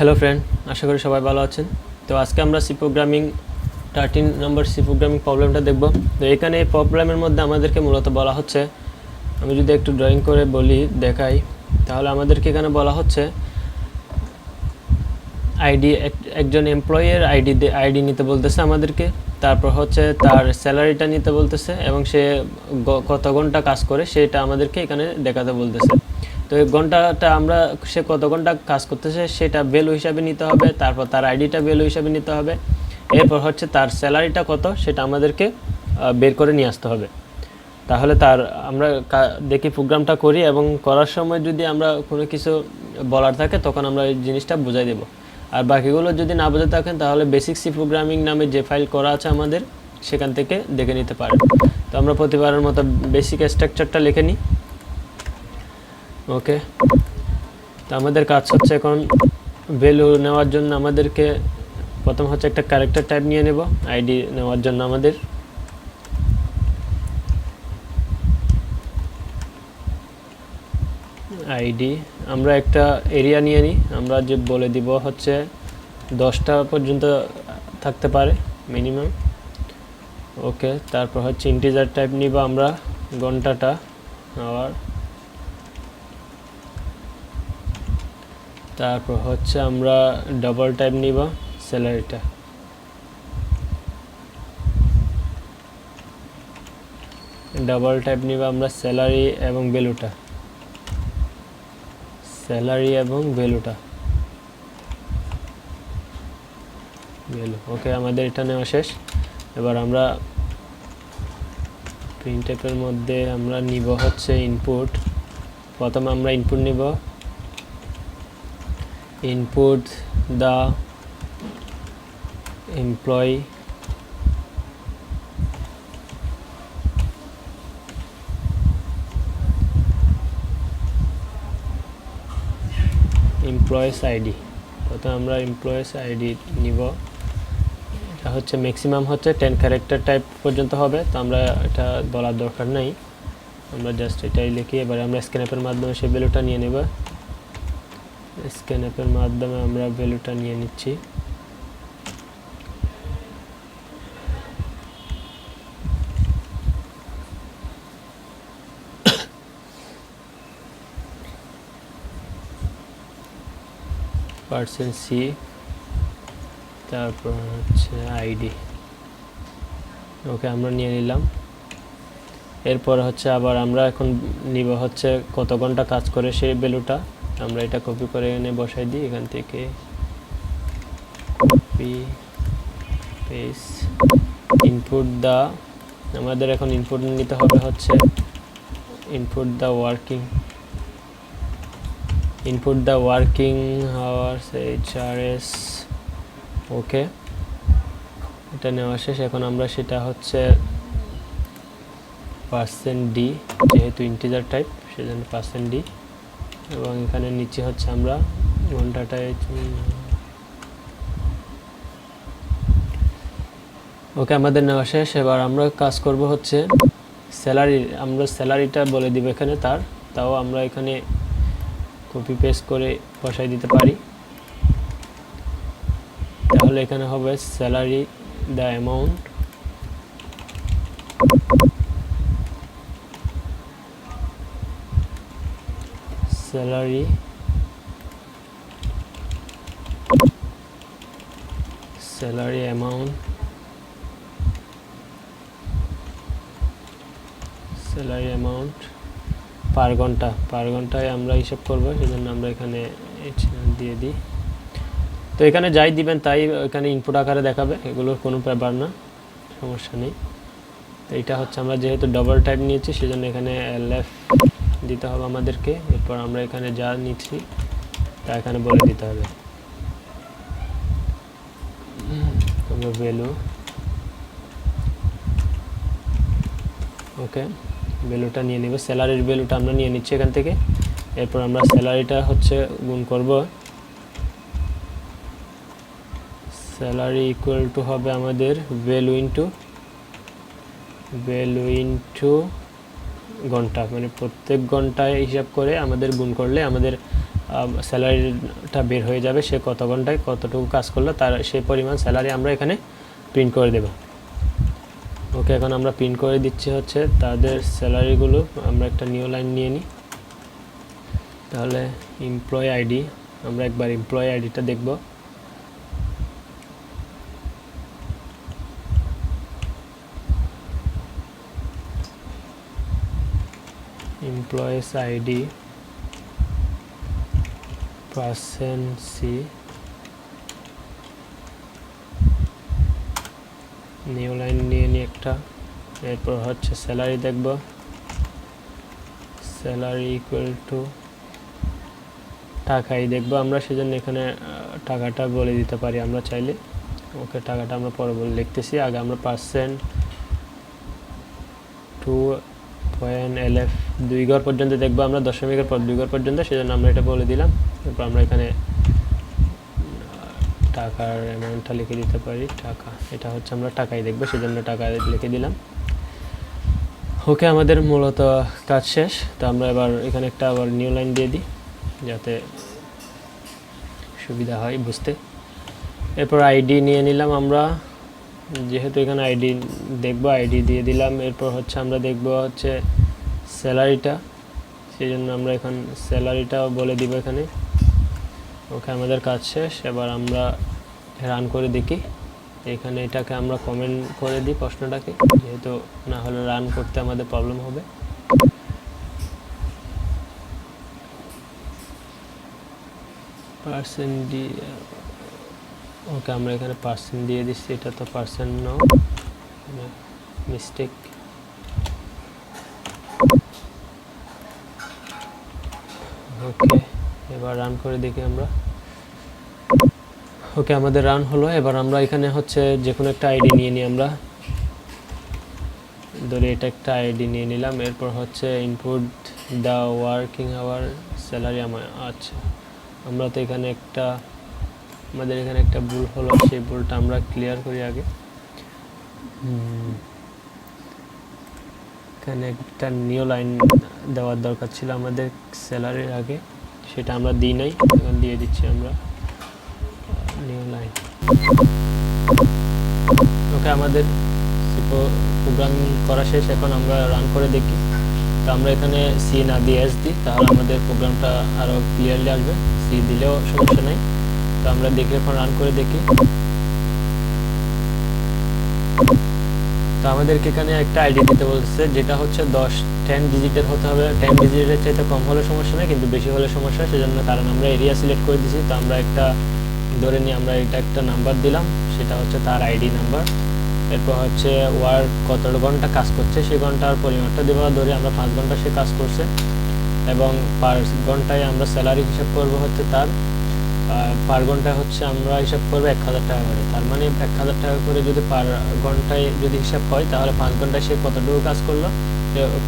Hello friend, আশা করি সবাই ভালো আছেন। তো আজকে আমরা C programming 13 number C programming প্রবলেমটা দেখব। তো এখানে এই প্রবলেমের মধ্যে আমাদেরকে মূলত বলা হচ্ছে, আমি যদি একটু ড্রয়িং করে বলি দেখাই, তাহলে আমাদেরকে এখানে বলা হচ্ছে আইডি, একজন এমপ্লয়ের আইডি নিতে বলতেছে আমাদেরকে, তারপর হচ্ছে তার স্যালারিটা নিতে বলতেছে এবং সে কত ঘন্টা কাজ করে সেটা আমাদেরকে এখানে দেখাতে বলতেছে। তো এই ঘন্টাটা আমরা সে কত ঘন্টা কাজ করতেছে সেটা ভ্যালু হিসাবে নিতে হবে, তারপর তার আইডিটা ভ্যালু হিসাবে নিতে হবে, এরপর হচ্ছে তার স্যালারিটা কত সেটা আমাদেরকে বের করে নিয়ে আসতে হবে। তাহলে আমরা দেখি প্রোগ্রামটা করি এবং করার সময় যদি আমরা কোনো কিছু বলার থাকে তখন আমরা এই জিনিসটা বুঝাই দেব। আর বাকিগুলো যদি না বুঝে থাকেন তাহলে বেসিক সি প্রোগ্রামিং নামে যে ফাইল করা আছে আমাদের সেখান থেকে দেখে নিতে পারেন। তো আমরা প্রতিবারের মতো বেসিক স্ট্রাকচারটা লিখে নিই। ওকে, তো আমাদের কাজ হচ্ছে এখন ভ্যালু নেওয়ার জন্য আমাদেরকে প্রথম হচ্ছে একটা ক্যারেক্টার টাইপ নিয়ে নেব। আইডি নেওয়ার জন্য আমাদের আইডি আমরা একটা এরিয়া নিয়ে নিই, আমরা যে বলে দিব হচ্ছে 10টা পর্যন্ত থাকতে পারে মিনিমাম। ওকে, তারপর হচ্ছে ইন্টিজার টাইপ নিব আমরা ঘন্টাটা, আওয়ার, তারপর হচ্ছে আমরা ডাবল টাইপ নিব স্যালারিটা, ডাবল টাইপ নিব আমরা স্যালারি এবং ভ্যালুটা, স্যালারি এবং ভ্যালুটা, ভ্যালু। ওকে, আমাদের এটা নেওয়া শেষ। এবার আমরা প্রিন্টএফের মধ্যে আমরা নিব হচ্ছে ইনপুট। প্রথমে আমরা ইনপুট নিব, ইনপুট দ্য এমপ্লয়ি এমপ্লয়েস আইডি। প্রথমে আমরা এমপ্লয়েস আইডি নিব, এটা হচ্ছে ম্যাক্সিমাম হচ্ছে 10 ক্যারেক্টার টাইপ পর্যন্ত হবে, তো আমরা এটা বলার দরকার নাই, আমরা জাস্ট এটাই লিখি। এবার আমরা স্ক্যানঅ্যাপের মাধ্যমে সেই ভ্যালুটা নিয়ে নেব, স্ক্যানঅ্যাপের মাধ্যমে আমরা ভ্যালুটা নিয়ে নিচ্ছি। %c, তারপর হচ্ছে আইডি। ওকে, আমরা নিয়ে নিলাম। এরপর হচ্ছে আবার আমরা এখন নিব হচ্ছে কত ঘন্টা কাজ করে সেই ভ্যালুটা, আমরা এটা কপি করে এনে বসাই দিই, এখান থেকে কপি পেস্ট। ইনপুট দা, আমাদের এখন ইনপুট নিতে হবে হচ্ছে ইনপুট দা ওয়ার্কিং আওয়ার্স HRS। ওকে, এটা নেওয়া শেষ। এখন আমরা সেটা হচ্ছে %d, যেহেতু ইন্টিজার টাইপ সেজন্য %d, এবং এখানে নিচে হচ্ছে আমরা ঘন্টাটায়। ওকে, আমাদের নেওয়া শেষ। এবার আমরা কাজ করব হচ্ছে স্যালারি, আমরা স্যালারিটা বলে দিব এখানে, তাও আমরা এখানে কপি পেস্ট করে বসাই দিতে পারি। তাহলে এখানে হবে salary the amount, salary amount, salary amount per ঘন্টায় আমরা হিসাব করবো, সেজন্য আমরা এখানে দিয়ে দিই। তো এখানে যাই দিবেন তাই এখানে ইনপুট আকারে দেখাবে, এগুলোর কোনো ব্যাপার না, সমস্যা নেই। তো এটা হচ্ছে আমরা যেহেতু ডাবল টাইপ নিয়েছি সেজন্য এখানে LF দিতে হবে আমাদেরকে। এরপর আমরা এখানে যা নিচ্ছি তা এখানে বলে দিতে হবে। ভ্যালু, ওকে, ভ্যালুটা নিয়ে নিব, স্যালারির ভ্যালুটা আমরা নিয়ে নিচ্ছি এখান থেকে। এরপর আমরা স্যালারিটা হচ্ছে গুণ করব, স্যালারি ইকুয়াল টু হবে আমাদের ভ্যালু ইনটু ঘন্টা, মানে প্রত্যেক ঘন্টায় হিসাব করে আমাদের গুণ করলে আমাদের স্যালারিটা বের হয়ে যাবে, সে কত ঘন্টায় কতটুকু কাজ করলো তার সেই পরিমাণ স্যালারি আমরা এখানে প্রিন্ট করে দেব। ওকে, এখন আমরা প্রিন্ট করে দিচ্ছি হচ্ছে তাদের স্যালারিগুলো। আমরা একটা নিউ লাইন নিয়ে নিই, তাহলে এমপ্লয়ি আইডি, আমরা একবার এমপ্লয়ি আইডিটা দেখব। Employees ID percent C, new line নিয়ে নিই একটা। এরপর হচ্ছে স্যালারি দেখব, স্যালারি ইকুয়াল টু টাকাই দেখব আমরা, সেজন্য এখানে টাকাটা বলে দিতে পারি আমরা চাইলে। ওকে, টাকাটা আমরা পরে বলে লিখতেছি, আগে আমরা পার্সেন্ট 2.lf 2 ঘর পর্যন্ত দেখবো আমরা, দশমিকের পর 2 ঘর পর্যন্ত, সেজন্য আমরা এটা বলে দিলাম। এরপর আমরা এখানে টাকার অ্যামাউন্টটা লিখে দিতে পারি, টাকা, এটা হচ্ছে আমরা টাকাই দেখবো, সেজন্য টাকা লিখে দিলাম। ওকে, আমাদের মূলত কাজ শেষ। তো আমরা এবার এখানে একটা আবার নিউ লাইন দিয়ে দিই যাতে সুবিধা হয় বুঝতে। এরপর আইডি নিয়ে নিলাম আমরা, যেহেতু এখানে আইডি দেখবো, আইডি দিয়ে দিলাম। এরপর হচ্ছে আমরা দেখবো হচ্ছে স্যালারিটা, সেই জন্য আমরা এখন স্যালারিটাও বলে দিব এখানে। ওকে, আমাদের কাজ শেষ। এবার আমরা রান করে দেখি, এখানে এটাকে আমরা কমেন্ট করে দিই প্রশ্নটাকে, যেহেতু না হলে রান করতে আমাদের প্রবলেম হবে। পার্সেন্ট ডি, ওকে, আমরা এখানে পার্সেন্ট দিয়ে দিচ্ছি, এটা তো পার্সেন্ট নো, মিস্টেক। ওকে, এবার রান করে দেখি আমরা। ওকে, আমাদের রান হলো। এবার আমরা এখানে হচ্ছে যে কোনো একটা আইডি নিয়ে নিই, আমরা ধরে এটা একটা আইডি নিয়ে নিলাম। এরপর হচ্ছে input the working hour salary আমার, আচ্ছা আমরা তো এখানে একটা, আমাদের এখানে একটা ভুল হলো, সেই ভুলটা আমরা ক্লিয়ার করি আগে। এখানে একটা নিউ লাইন দেওয়ার দরকার ছিল আমাদের স্যালারির আগে, সেটা আমরা দিই নাই, এখন দিয়ে দিচ্ছি আমরা নিউ লাইন। ওকে, আমাদের প্রোগ্রাম করা শেষ। এখন আমরা রান করে দেখি। তো আমরা এখানে সি না দিয়ে এস দিই, তাহলে আমাদের প্রোগ্রামটা আরও ক্লিয়ারলি আসবে। সি দিলেও সমস্যা নেই। তো আমরা দেখি, এখন রান করে দেখি। তো আমাদেরকে এখানে একটা আইডি দিতে বলছে, যেটা হচ্ছে 10 ডিজিটের হতে হবে। 10 ডিজিটের চাইতে কম হলে সমস্যা নেই, কিন্তু বেশি হলে সমস্যা, সেজন্য কারণ আমরা এরিয়া সিলেক্ট করে দিয়েছি। তো আমরা একটা ধরে নিই, আমরা এটা একটা নাম্বার দিলাম, সেটা হচ্ছে তার আইডি নাম্বার। এরপর হচ্ছে ওয়ার্ক কত ঘন্টা কাজ করছে সেই ঘন্টার পরিমাণটা দেবো, ধরে আমরা 5 ঘন্টা সে কাজ করছে, এবং পার ঘন্টায় আমরা স্যালারি হিসাব করবো হচ্ছে তার, পার ঘন্টায় হচ্ছে আমরা হিসাব করবো 1000 টাকা করে। তার মানে 1000 টাকা করে যদি পার ঘন্টায় যদি হিসাব হয়, তাহলে 5 ঘন্টায় সে কতটুকু কাজ করলো,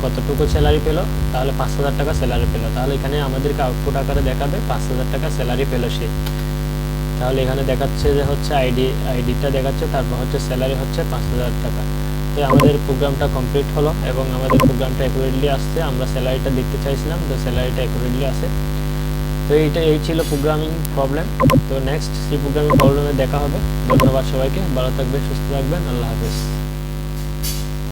কতটুকু স্যালারি পেলো, তাহলে 5000 টাকা স্যালারি পেলো। তাহলে এখানে আমাদেরকে আউটপুট আকারে দেখাবে 5000 টাকা স্যালারি পেলো সে। তাহলে এখানে দেখাচ্ছে যে হচ্ছে আইডিটা দেখাচ্ছে, তারপর হচ্ছে স্যালারি হচ্ছে 5000 টাকা। তো আমাদের প্রোগ্রামটা কমপ্লিট হলো এবং আমাদের প্রোগ্রামটা অ্যাকুরেটলি আসছে। আমরা স্যালারিটা দেখতে চাইছিলাম, তো স্যালারিটা অ্যাকুরেটলি আসে। তো এই ছিল প্রোগ্রামিং প্রবলেম। তো নেক্সট সি প্রোগ্রামিং প্রবলেমে দেখা হবে। ধন্যবাদ সবাইকে, ভালো থাকবেন, সুস্থ থাকবেন, আল্লাহ হাফেজ।